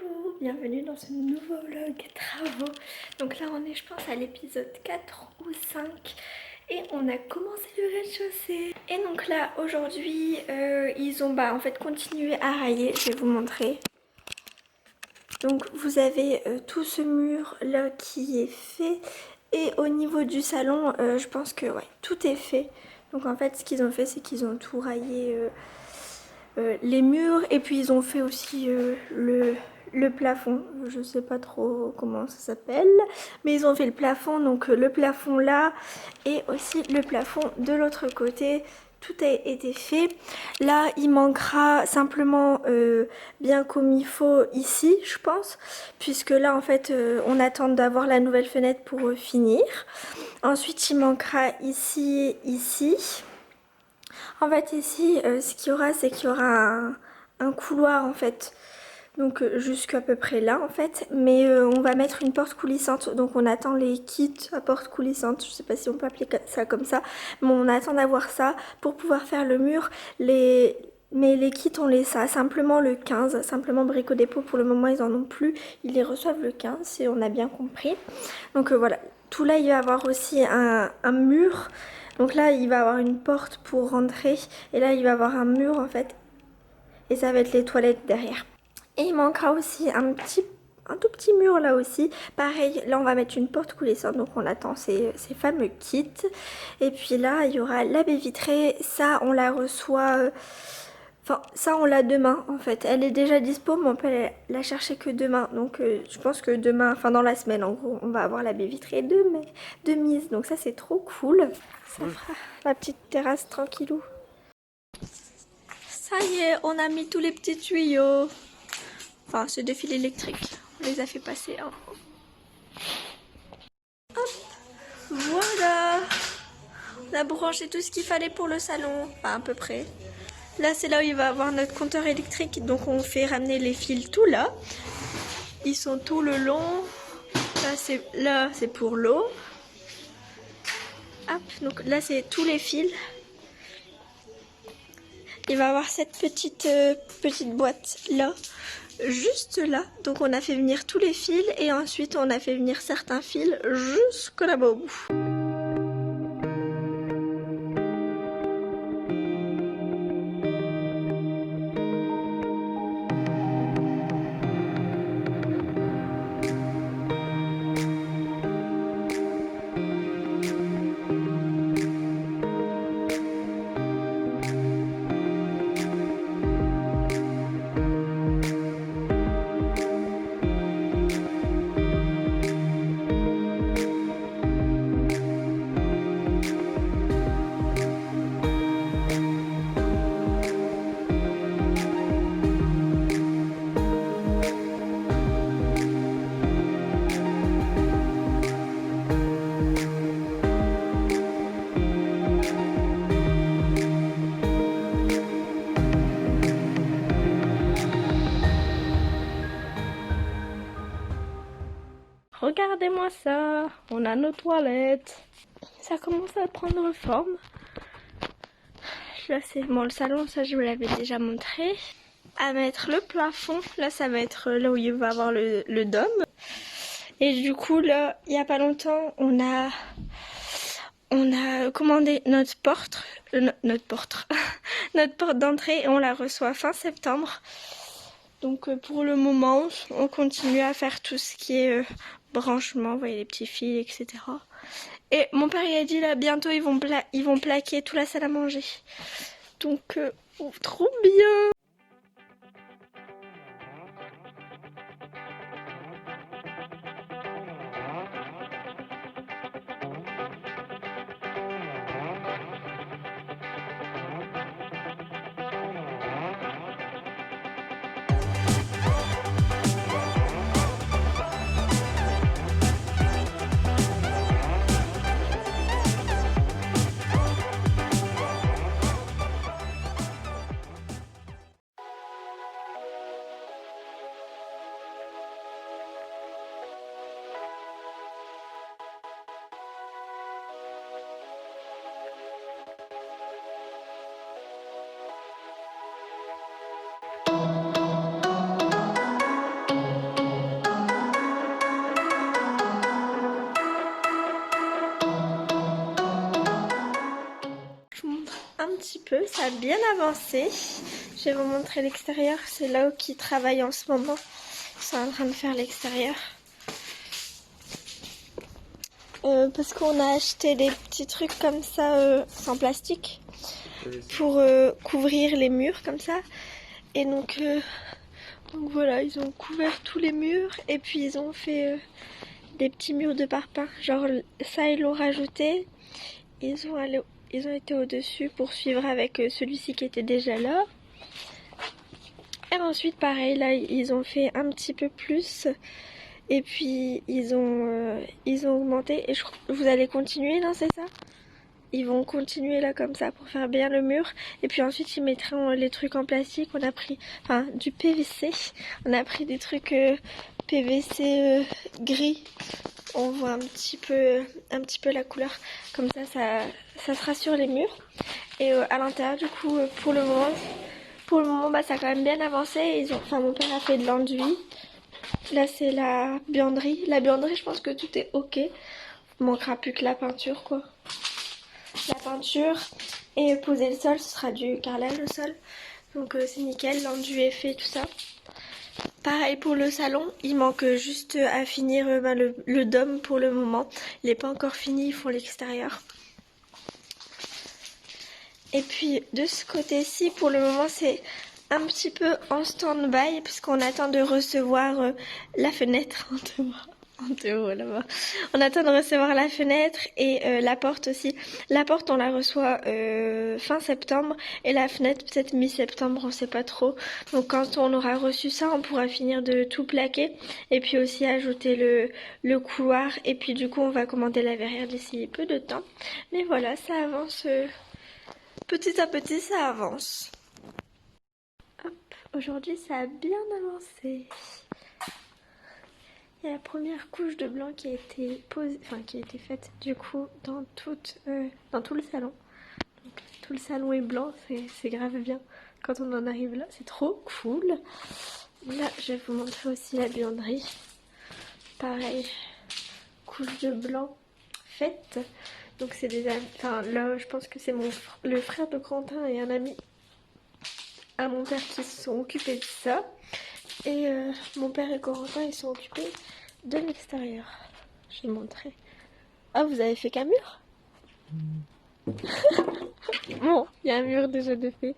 Bonjour, bienvenue dans ce nouveau vlog travaux. Donc là on est je pense à l'épisode 4 ou 5 et on a commencé le rez-de-chaussée. Et donc là aujourd'hui ils ont en fait continué à railler, je vais vous montrer. Donc vous avez tout ce mur là qui est fait et au niveau du salon je pense que ouais, tout est fait. Donc en fait ce qu'ils ont fait c'est qu'ils ont tout raillé les murs et puis ils ont fait aussi le plafond. Je sais pas trop comment ça s'appelle mais ils ont fait le plafond, donc le plafond là et aussi le plafond de l'autre côté. Tout a été fait. Là il manquera simplement bien comme il faut ici je pense, puisque là en fait on attend d'avoir la nouvelle fenêtre pour finir. Ensuite il manquera ici, ici. En fait ici ce qu'il y aura c'est qu'il y aura un couloir en fait, donc jusqu'à peu près là en fait, mais on va mettre une porte coulissante, donc on attend les kits à porte coulissante, je sais pas si on peut appeler ça comme ça, mais on attend d'avoir ça pour pouvoir faire le mur. Mais les kits on les a simplement le 15, simplement Brico Dépôt pour le moment ils en ont plus, ils les reçoivent le 15 si on a bien compris. Donc voilà, tout là il va y avoir aussi un mur. Donc là il va avoir une porte pour rentrer et là il va avoir un mur en fait et ça va être les toilettes derrière. Et il manquera aussi un tout petit mur là aussi. Pareil, là on va mettre une porte coulissante, donc on attend ces fameux kits. Et puis là il y aura la baie vitrée, ça on la reçoit... Enfin, ça on l'a demain en fait. Elle est déjà dispo mais on peut la chercher que demain. Donc je pense que demain, enfin dans la semaine en gros, on va avoir la baie vitrée de mise. Donc ça c'est trop cool. Ça fera la petite terrasse tranquillou. Ça y est, on a mis tous les petits tuyaux. Enfin, c'est des fils électriques. On les a fait passer. Hein. Hop, voilà. On a branché tout ce qu'il fallait pour le salon. Enfin, à peu près. Là, c'est là où il va avoir notre compteur électrique. Donc, on fait ramener les fils tout là. Ils sont tout le long. Là, c'est pour l'eau. Hop, donc là, c'est tous les fils. Il va avoir cette petite boîte là, juste là. Donc on a fait venir tous les fils et ensuite on a fait venir certains fils jusque là-bas au bout. Regardez-moi ça, on a nos toilettes. Ça commence à prendre forme. Là c'est bon, le salon, ça je vous l'avais déjà montré. À mettre le plafond, là ça va être là où il va avoir le dôme. Et du coup là, il n'y a pas longtemps, on a commandé notre porte notre porte d'entrée et on la reçoit fin septembre. Donc pour le moment, on continue à faire tout ce qui est branchement, vous voyez les petits fils, etc. Et mon père il a dit là bientôt ils vont plaquer toute la salle à manger. Donc trop bien. peu, ça a bien avancé. Je vais vous montrer l'extérieur, c'est là où ils travaillent en ce moment. Ils sont en train de faire l'extérieur. Parce qu'on a acheté des petits trucs comme ça, sans plastique, pour couvrir les murs comme ça. Et donc voilà, ils ont couvert tous les murs et puis ils ont fait des petits murs de parpaing. Genre ça ils l'ont rajouté. Ils ont été au-dessus pour suivre avec celui-ci qui était déjà là. Et ensuite pareil, là ils ont fait un petit peu plus. Et puis ils ont augmenté. Et vous allez continuer, non, c'est ça? Ils vont continuer là comme ça pour faire bien le mur. Et puis ensuite ils mettront les trucs en plastique. On a pris du PVC. On a pris des trucs PVC gris. On voit un petit peu la couleur. Comme ça sera sur les murs. Et à l'intérieur du coup pour le moment bah, ça a quand même bien avancé. Mon père a fait de l'enduit. Là c'est la buanderie. La buanderie je pense que tout est ok. Il manquera plus que la peinture quoi. La peinture et poser le sol, ce sera du carrelage au sol. Donc c'est nickel, l'enduit est fait, tout ça. Pareil pour le salon, il manque juste à finir le dôme pour le moment. Il n'est pas encore fini, ils font l'extérieur. Et puis de ce côté-ci, pour le moment, c'est un petit peu en stand-by puisqu'on attend de recevoir la fenêtre en théorie là-bas. On attend de recevoir la fenêtre et la porte aussi. La porte on la reçoit fin septembre et la fenêtre peut-être mi-septembre, on sait pas trop. Donc quand on aura reçu ça, on pourra finir de tout plaquer et puis aussi ajouter le couloir et puis du coup on va commander la verrière d'ici peu de temps. Mais voilà, ça avance petit à petit, ça avance. Hop, aujourd'hui ça a bien avancé. Il y a la première couche de blanc qui a été posée, qui a été faite du coup dans tout le salon. Donc, tout le salon est blanc, c'est grave bien quand on en arrive là, c'est trop cool. Là, je vais vous montrer aussi la buanderie. Pareil, couche de blanc faite. Donc c'est des amis, là je pense que c'est le frère de Quentin et un ami à mon père qui se sont occupés de ça. Et mon père et Corentin ils sont occupés de l'extérieur. Je vais montrer. Ah, vous avez fait qu'un mur? Bon, il y a un mur déjà de fait.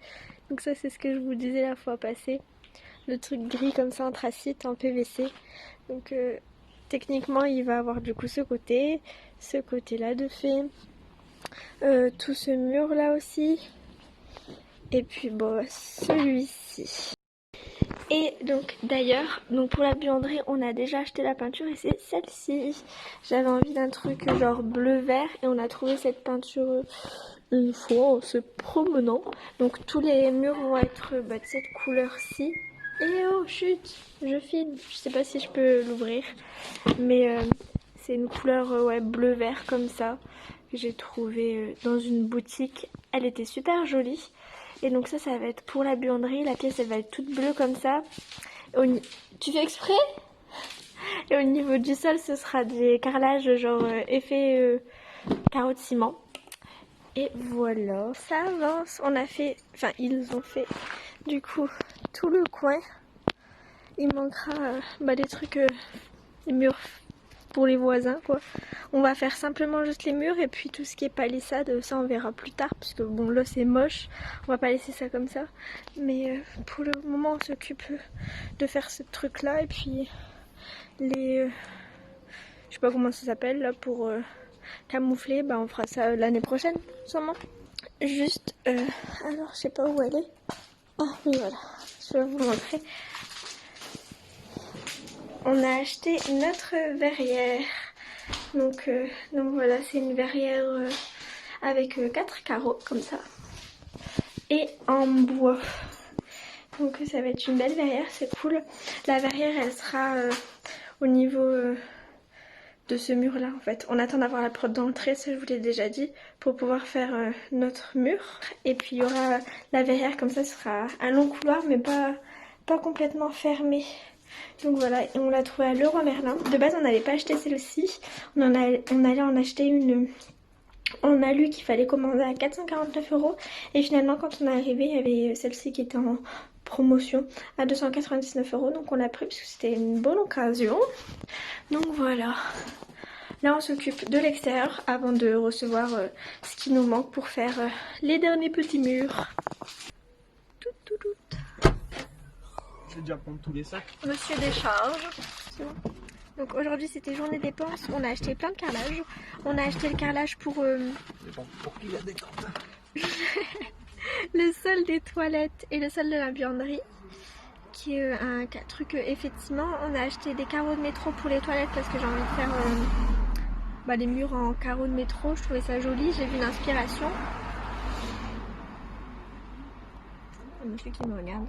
Donc ça c'est ce que je vous disais la fois passée. Le truc gris comme ça, anthracite en PVC. Donc techniquement il va avoir du coup ce côté là de fait. Tout ce mur là aussi. Et puis bon, celui-ci. Et donc d'ailleurs, pour la buanderie, on a déjà acheté la peinture et c'est celle-ci. J'avais envie d'un truc genre bleu-vert et on a trouvé cette peinture une fois en se promenant. Donc tous les murs vont être de cette couleur-ci. Et oh chut, je filme. Je sais pas si je peux l'ouvrir, mais c'est une couleur bleu-vert comme ça que j'ai trouvé dans une boutique. Elle était super jolie. Et donc ça va être pour la buanderie. La pièce elle va être toute bleue comme ça. Tu fais exprès? Et au niveau du sol ce sera des carrelages genre effet carreau de ciment. Et voilà, ça avance. Ils ont fait du coup tout le coin. Il manquera des trucs, les murs pour les voisins quoi. On va faire simplement juste les murs et puis tout ce qui est palissade, ça on verra plus tard puisque bon là c'est moche, on va pas laisser ça comme ça. Mais pour le moment on s'occupe de faire ce truc là et puis les... je sais pas comment ça s'appelle là pour camoufler, on fera ça l'année prochaine sûrement. Juste, alors je sais pas où elle est. Ah oui voilà, je vais vous montrer. On a acheté notre verrière. Donc voilà, c'est une verrière avec 4 carreaux comme ça. Et en bois. Donc ça va être une belle verrière, c'est cool. La verrière elle sera au niveau de ce mur là en fait. On attend d'avoir la porte d'entrée, ça je vous l'ai déjà dit, pour pouvoir faire notre mur. Et puis il y aura la verrière comme ça, ce sera un long couloir mais pas complètement fermé. Donc voilà, on l'a trouvé à Leroy Merlin. De base on n'allait pas acheter celle-ci, on allait en acheter une On a lu qu'il fallait commander à 449 € et finalement quand on est arrivé il y avait celle-ci qui était en promotion à 299 €, donc on l'a pris parce que c'était une bonne occasion. Donc voilà, là on s'occupe de l'extérieur avant de recevoir ce qui nous manque pour faire les derniers petits murs. Tout, tout, tout. Je vais déjà prendre tous les sacs. Monsieur décharge. Donc aujourd'hui c'était journée dépenses, on a acheté plein de carrelage. On a acheté le carrelage pour Pour qui la détente. le sol des toilettes et le sol de la buanderie, qui est un truc effectivement. On a acheté des carreaux de métro pour les toilettes parce que j'ai envie de faire les murs en carreaux de métro, je trouvais ça joli, j'ai vu l'inspiration. Un monsieur qui me regarde.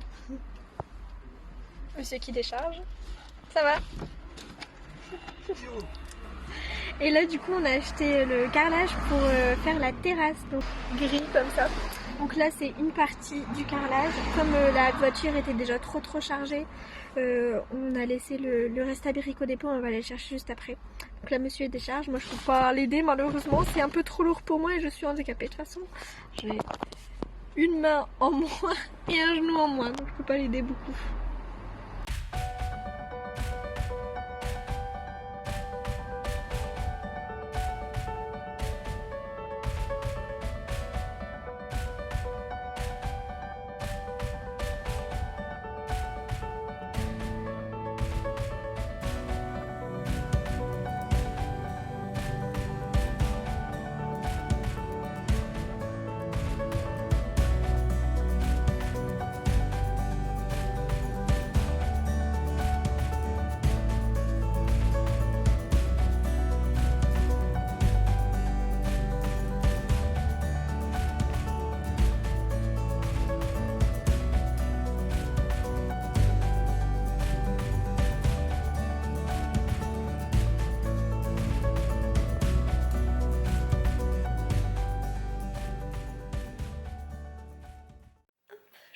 Monsieur qui décharge. Ça va? Et là du coup on a acheté le carrelage pour faire la terrasse, donc gris comme ça. Donc là c'est une partie du carrelage. Comme la voiture était déjà trop chargée, on a laissé le reste à Biric au dépôt, on va aller le chercher juste après. Donc là monsieur décharge, moi je peux pas l'aider malheureusement, c'est un peu trop lourd pour moi et je suis handicapée. De toute façon j'ai une main en moins et un genou en moins, donc je peux pas l'aider beaucoup.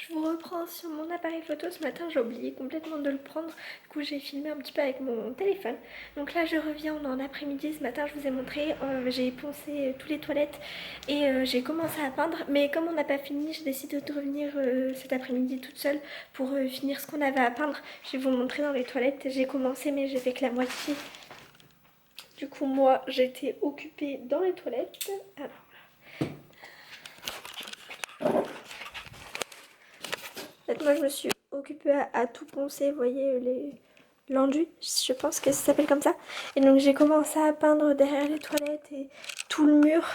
Je vous reprends sur mon appareil photo. Ce matin j'ai oublié complètement de le prendre, du coup j'ai filmé un petit peu avec mon téléphone. Donc là je reviens, on est en après-midi. Ce matin je vous ai montré, j'ai poncé toutes les toilettes et j'ai commencé à peindre. Mais comme on n'a pas fini, j'ai décidé de revenir cet après-midi toute seule pour finir ce qu'on avait à peindre. Je vais vous montrer dans les toilettes, j'ai commencé mais j'ai fait que la moitié. Du coup moi j'étais occupée dans les toilettes. Alors, en fait, moi je me suis occupée à tout poncer, vous voyez l'enduit, je pense que ça s'appelle comme ça. Et donc j'ai commencé à peindre derrière les toilettes et tout le mur,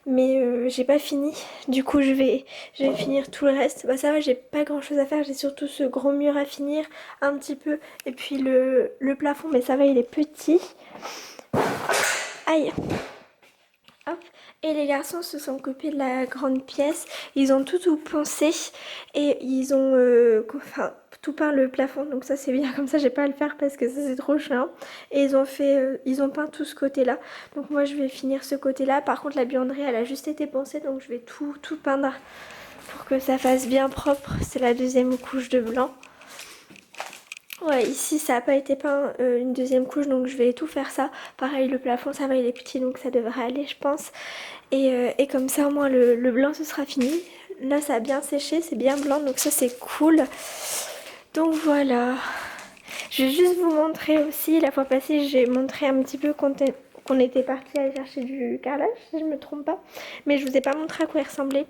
mais j'ai pas fini. Du coup je vais finir tout le reste. Bah ça va, j'ai pas grand chose à faire, j'ai surtout ce gros mur à finir un petit peu. Et puis le plafond, mais ça va, il est petit. Aïe. Hop. Et les garçons se sont occupés de la grande pièce, ils ont tout poncé et ils ont tout peint le plafond, donc ça c'est bien, comme ça j'ai pas à le faire parce que ça c'est trop chiant. Et ils ont peint tout ce côté là, donc moi je vais finir ce côté là. Par contre la buanderie elle a juste été poncée, donc je vais tout peindre pour que ça fasse bien propre. C'est la deuxième couche de blanc. Ouais, ici ça n'a pas été peint une deuxième couche, donc je vais tout faire ça. Pareil, le plafond ça va, il est petit, donc ça devrait aller je pense. Et comme ça au moins le blanc ce sera fini. Là ça a bien séché, c'est bien blanc, donc ça c'est cool. Donc voilà. Je vais juste vous montrer aussi, la fois passée j'ai montré un petit peu qu'on était parti aller chercher du carrelage, si je me trompe pas. Mais je vous ai pas montré à quoi il ressemblait.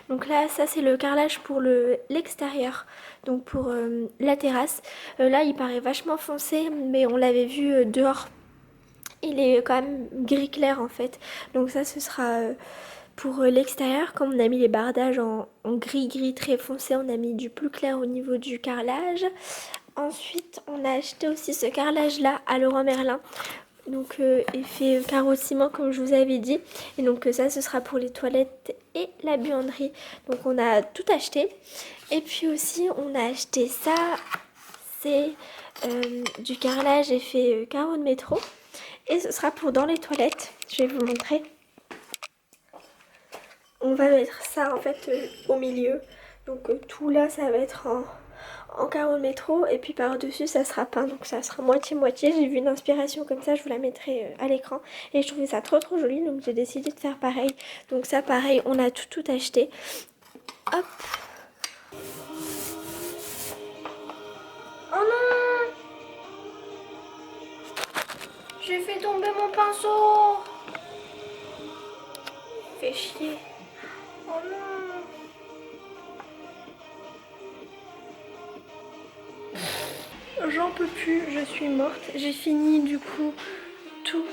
Donc là, ça c'est le carrelage pour l'extérieur, donc pour la terrasse. Là, il paraît vachement foncé, mais on l'avait vu dehors. Il est quand même gris clair en fait. Donc ça, ce sera pour l'extérieur. Comme on a mis les bardages en gris très foncé, on a mis du plus clair au niveau du carrelage. Ensuite, on a acheté aussi ce carrelage là à Leroy Merlin. Donc effet carreau ciment comme je vous avais dit. Et donc ça ce sera pour les toilettes et la buanderie. Donc on a tout acheté. Et puis aussi on a acheté ça. C'est du carrelage effet carreau de métro. Et ce sera pour dans les toilettes. Je vais vous montrer. On va mettre ça en fait au milieu. Donc tout là ça va être en carreau de métro et puis par dessus ça sera peint, donc ça sera moitié-moitié. J'ai vu une inspiration comme ça, je vous la mettrai à l'écran et je trouvais ça trop joli, donc j'ai décidé de faire pareil. Donc ça pareil, on a tout acheté. Hop. Oh non, j'ai fait tomber mon pinceau. Fait chier. Oh non. J'en peux plus, je suis morte. J'ai fini du coup tout.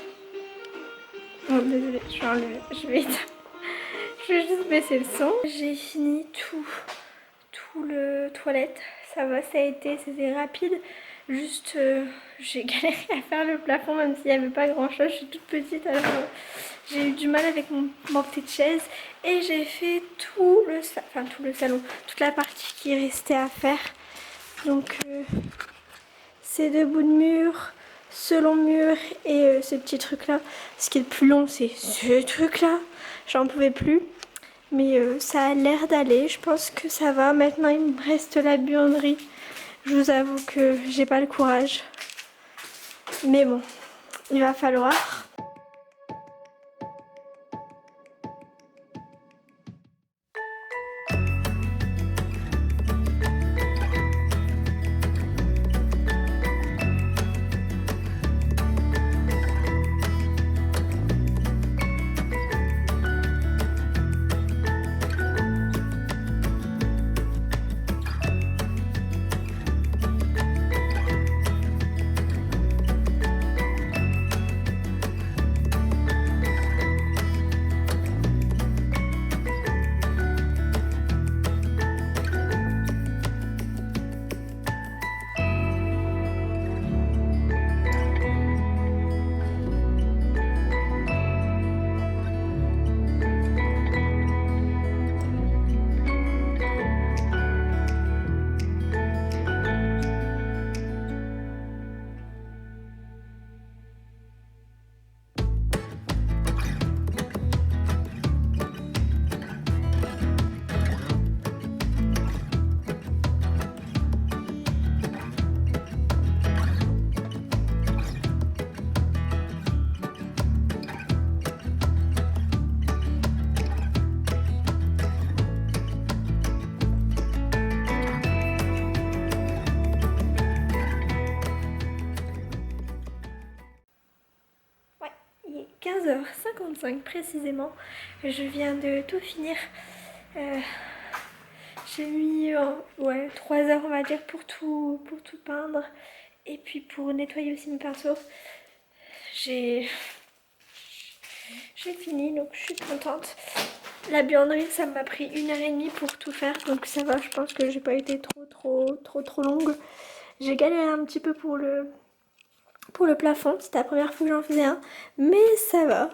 Oh désolée, je vais enlever, je vais juste baisser le son. J'ai fini tout le toilette. Ça va, ça a été, c'était rapide. Juste, j'ai galéré à faire le plafond même s'il n'y avait pas grand chose. Je suis toute petite alors j'ai eu du mal avec mon petite chaise. Et j'ai fait tout le salon, toute la partie qui restait à faire. Donc ces deux bouts de mur, ce long mur et ce petit truc là. Ce qui est le plus long, c'est ce truc là. J'en pouvais plus. Mais ça a l'air d'aller. Je pense que ça va. Maintenant, il me reste la buanderie. Je vous avoue que j'ai pas le courage. Mais bon, il va falloir. Il est 15h55 précisément. Je viens de tout finir. J'ai mis 3 heures on va dire pour tout peindre. Et puis pour nettoyer aussi mes pinceaux. J'ai fini donc je suis contente. La buanderie ça m'a pris 1h30 pour tout faire. Donc ça va, je pense que j'ai pas été trop longue. J'ai galéré un petit peu pour le plafond, c'était la première fois que j'en faisais un, mais ça va.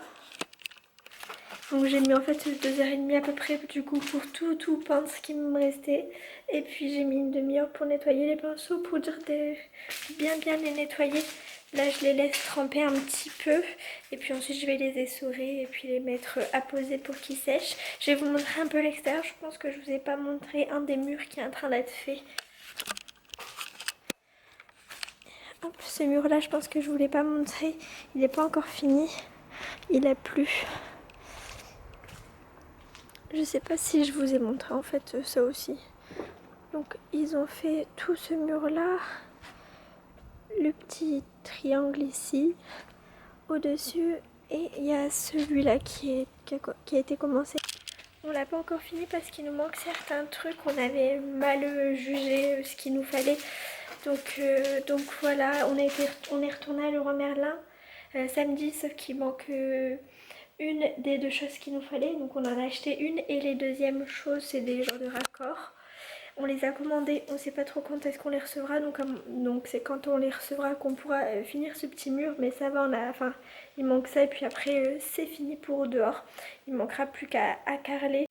Donc j'ai mis en fait 2h30 à peu près du coup pour tout peindre ce qui me restait. Et puis j'ai mis une demi-heure pour nettoyer les pinceaux, pour dire bien les nettoyer. Là je les laisse tremper un petit peu et puis ensuite je vais les essorer et puis les mettre à poser pour qu'ils sèchent. Je vais vous montrer un peu l'extérieur, je pense que je vous ai pas montré un des murs qui est en train d'être fait. Hop, ce mur là je pense que je voulais pas montrer, il n'est pas encore fini, il a plu. Je sais pas si je vous ai montré en fait ça aussi. Donc ils ont fait tout ce mur là, le petit triangle ici, au-dessus, et il y a celui-là qui a été commencé. On l'a pas encore fini parce qu'il nous manque certains trucs, on avait mal jugé ce qu'il nous fallait. Donc voilà, on est retourné à Leroy Merlin samedi, sauf qu'il manque une des deux choses qu'il nous fallait. Donc on en a acheté une et les deuxièmes choses c'est des genres de raccords. On les a commandés, on sait pas trop quand est-ce qu'on les recevra, donc c'est quand on les recevra qu'on pourra finir ce petit mur, mais ça va, il manque ça et puis après c'est fini pour dehors. Il manquera plus qu'à carreler.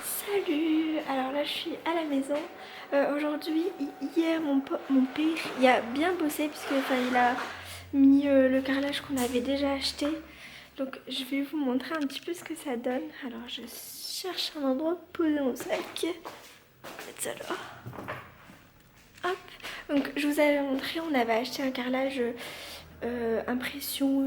Salut! Alors là je suis à la maison. Aujourd'hui, hier, mon père, il a bien bossé puisque il a mis le carrelage qu'on avait déjà acheté. Donc je vais vous montrer un petit peu ce que ça donne. Alors je cherche un endroit pour poser mon sac. Mettre ça là. Hop. Donc je vous avais montré, on avait acheté un carrelage impression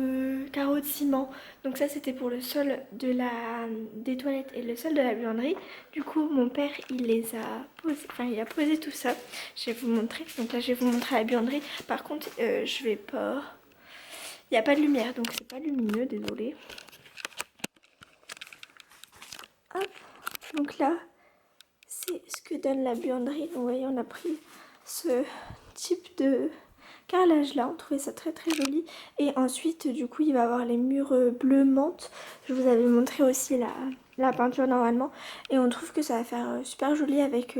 carreau de ciment. Donc ça c'était pour le sol des toilettes et le sol de la buanderie. Du coup mon père il les a posés, il a posé tout ça. Je vais vous montrer. Donc là je vais vous montrer la buanderie. Par contre je vais pas... Il n'y a pas de lumière donc c'est pas lumineux, désolé. Hop. Donc là c'est ce que donne la buanderie. Donc vous voyez on a pris ce type de carrelage là, on trouvait ça très très joli. Et ensuite du coup il va avoir les murs bleu menthe. Je vous avais montré aussi la peinture normalement et on trouve que ça va faire super joli avec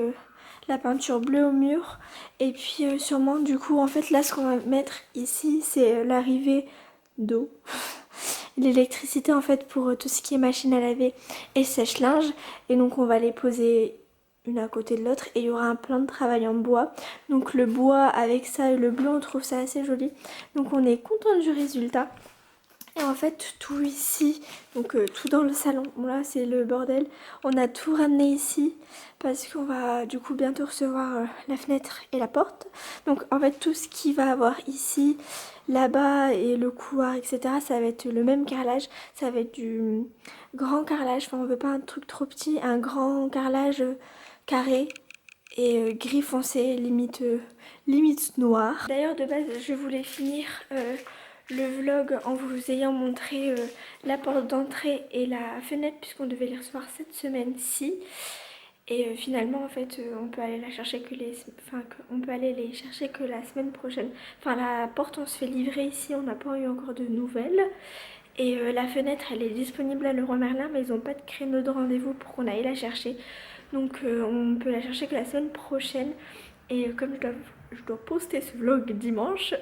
la peinture bleue au mur. Et puis sûrement du coup en fait là ce qu'on va mettre ici c'est l'arrivée d'eau l'électricité en fait pour tout ce qui est machine à laver et sèche-linge. Et donc on va les poser une à côté de l'autre et il y aura un plan de travail en bois. Donc le bois avec ça et le bleu on trouve ça assez joli. Donc on est content du résultat. Et en fait tout ici, donc tout dans le salon, bon là c'est le bordel. On a tout ramené ici parce qu'on va du coup bientôt recevoir la fenêtre et la porte. Donc en fait tout ce qui va avoir ici, là-bas et le couloir etc. ça va être le même carrelage. Ça va être du grand carrelage, on veut pas un truc trop petit, un grand carrelage carré et gris foncé, limite noir. D'ailleurs de base je voulais finir le vlog en vous ayant montré la porte d'entrée et la fenêtre puisqu'on devait les recevoir cette semaine-ci. Et finalement en fait on peut aller la chercher que on peut aller les chercher que la semaine prochaine. Enfin la porte on se fait livrer ici, on n'a pas eu encore de nouvelles. Et la fenêtre elle est disponible à Leroy Merlin mais ils n'ont pas de créneau de rendez-vous pour qu'on aille la chercher. Donc on peut la chercher que la semaine prochaine. Et comme je dois poster ce vlog dimanche,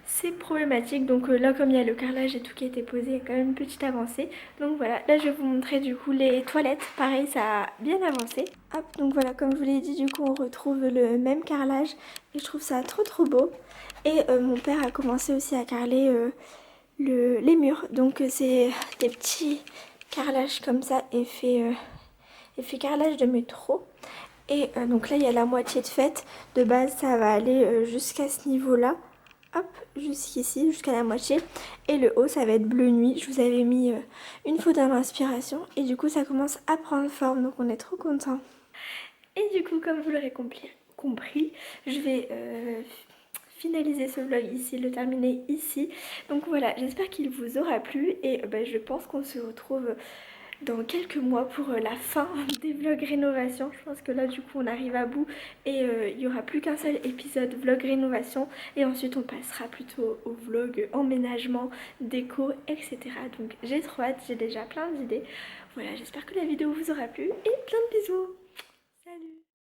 c'est problématique. Donc là comme il y a le carrelage et tout qui a été posé, il y a quand même une petite avancée. Donc voilà, là je vais vous montrer du coup les toilettes. Pareil, ça a bien avancé. Hop, donc voilà, comme je vous l'ai dit, du coup on retrouve le même carrelage. Et je trouve ça trop beau. Et mon père a commencé aussi à carreler les murs. Donc c'est des petits carrelages comme ça, effet carrelage de métro. Et donc là il y a la moitié de faite. De base ça va aller jusqu'à ce niveau là. Hop, jusqu'ici, jusqu'à la moitié. Et le haut ça va être bleu nuit. Je vous avais mis une photo d'inspiration. Et du coup ça commence à prendre forme. Donc on est trop content. Et du coup comme vous l'aurez compris, je vais finaliser ce vlog ici, le terminer ici. Donc voilà, j'espère qu'il vous aura plu. Et je pense qu'on se retrouve dans quelques mois pour la fin des vlogs rénovation. Je pense que là du coup on arrive à bout et il n'y aura plus qu'un seul épisode vlog rénovation et ensuite on passera plutôt au vlog emménagement, déco, etc. Donc j'ai trop hâte, j'ai déjà plein d'idées. Voilà, j'espère que la vidéo vous aura plu et plein de bisous. Salut!